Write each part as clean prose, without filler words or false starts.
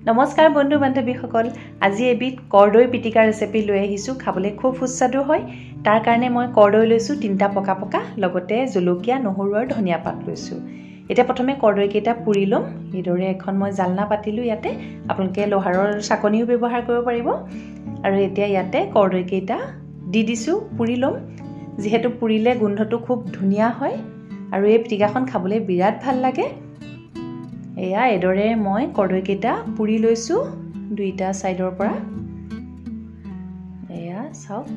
নমস্কাৰ বন্ধু বান্ধৱীসকল আজি এবিধ কৰদৈ পিটিকা ৰেচিপি লৈ আহিছো খাবলৈ খুব সুস্বাদু হয় তাৰ কাৰণে মই কৰদৈ লৈছো তিনটা পকা পকা লগতে জলকীয়া নহৰু আৰু ধনিয়া পাত লৈছো এটা প্ৰথমে কৰদৈ কেইটা পুৰি লম ইদৰে এখন মই জালনা পাতিলো ইয়াতে আপোনালোকে লোহাৰৰ চাকনিও ব্যৱহাৰ কৰিব পাৰিব আৰু এতিয়া ইয়াতে কৰদৈ কেইটা দি দিছো পুৰি লম যেহেতু পুৰিলে গোন্ধটো খুব ধুনিয়া হয় আৰু এই পিটিকাখন খাবলৈ বিৰাট ভাল লাগে এয়া এদৰে মই কৰদৈ কেইটা পুৰি লৈছো দুইটা সাইডৰ পৰা এয়া চাওক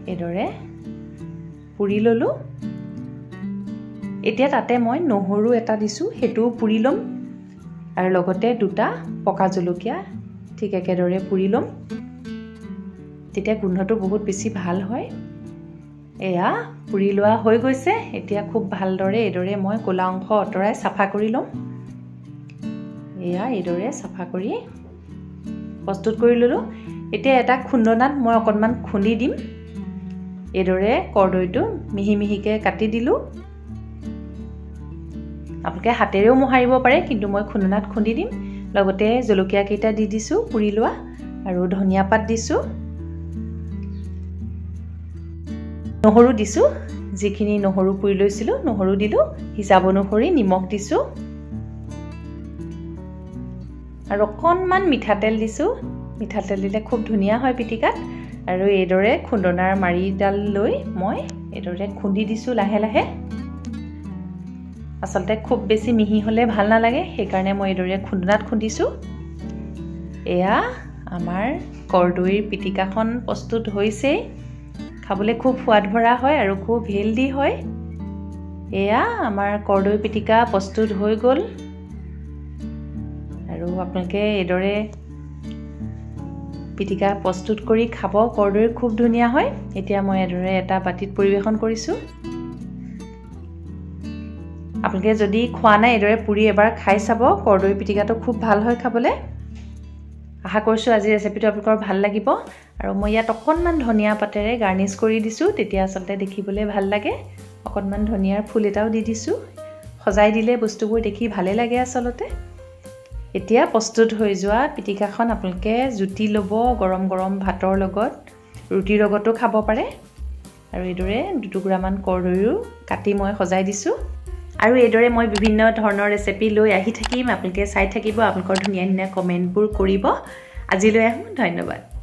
এদৰে পুৰি ললো এতিয়া তাতে মই নহৰু এটা দিছো হেতু পুৰি লম আৰু লগতে দুটা পকা জলকীয়া ঠিক একেদৰে পুৰি লম তেতিয়া গোন্ধটো বহুত বেছি ভাল হয় এয়া পুৰি লোৱা হৈ গৈছে এতিয়া খুব ভালদৰে এদৰে মই কোলা অংশ অতৰাই সাফা কৰি লম এয়া এদৰে সাফা কৰি প্ৰস্তুত কৰি ললো এতিয়া এটা খুন্দনাত মই অকনমান খুন্দি দিম এদৰে কৰদৈটো মিহি মিহিকে কাটি দিলো আপোনালোকে হাতেৰেও মোহাৰিব পাৰে কিন্তু মই খুন্দনাত খুন্দি দিম লগতে জলকীয়া কেইটা দি দিছো পুৰি লোৱা আৰু ধনিয়া পাত দিছো নহৰু দিছো যিখিনি নহৰু পুৰি লৈছিলো নহৰু দিলো হিচাপ অনুসৰি নিমখ দিছো আৰু অকনমান মিঠাতেল দিছো মিঠাতেল দিলে খুব ধুনিয়া হয় পিটিকাত আৰু এদৰে খুন্দনাৰ মাৰিডাল লৈ মই এদৰে খুন্দি দিছো লাহে লাহে আসলতে খুব বেছি মিহি হলে ভাল নালাগে সেই কাৰণে মই এদৰে খুন্দনাত খুন্দিছো এয়া আমাৰ কৰদৈৰ পিটিকাখন প্ৰস্তুত হৈছে খাবলৈ খুব সোৱাদ ভৰা হয় আৰু খুব হেলদি হয় এয়া আমাৰ কৰদৈ পিটিকা প্ৰস্তুত হৈ গল আৰু আপোনালোকে এদৰে পিটিকা প্ৰস্তুত কৰি খাব কৰদৈ খুব ধুনিয়া হয় এতিয়া মই এদৰে এটা বাটিত পৰিবেশন কৰিছো আপোনালোকে যদি খোৱা নাই এদৰে পুৰি এবাৰ খাই চাব কৰদৈ পিটিকাটো খুব ভাল হয় খাবলৈ আশা কৰিছো আজি ৰেচিপিটো আপোনালোকৰ ভাল লাগিব আৰু মই ইয়াত অকনমান ধনিয়া পাতেৰে গাৰ্নিশ কৰি দিছো তেতিয়া আসলতে দেখিবলৈ ভাল লাগে অকনমান ধনিয়াৰ ফুল এটাও দি দিছো সজাই দিলে বস্তুবোৰ দেখি ভালে লাগে আসলতে এতিয়া প্ৰস্তুত হৈ যোৱা পিটিকাখন আপোনালোকে জুতি লব গৰম গৰম ভাতৰ লগত ৰুটিৰ লগতো খাব পাৰে আৰু এদৰে দুটুকুৰামান কৰদৈও কাটি মই সজাই দিছো আৰু এদৰে মই বিভিন্ন ধৰণৰ ৰেচিপি লৈ আহি থাকিম আপোনালোকে চাই থাকিব আপোনালোকৰ ধুনিয়া ধুনিয়া কমেন্টবোৰ কৰিব আজিলৈ আহো ধন্যবাদ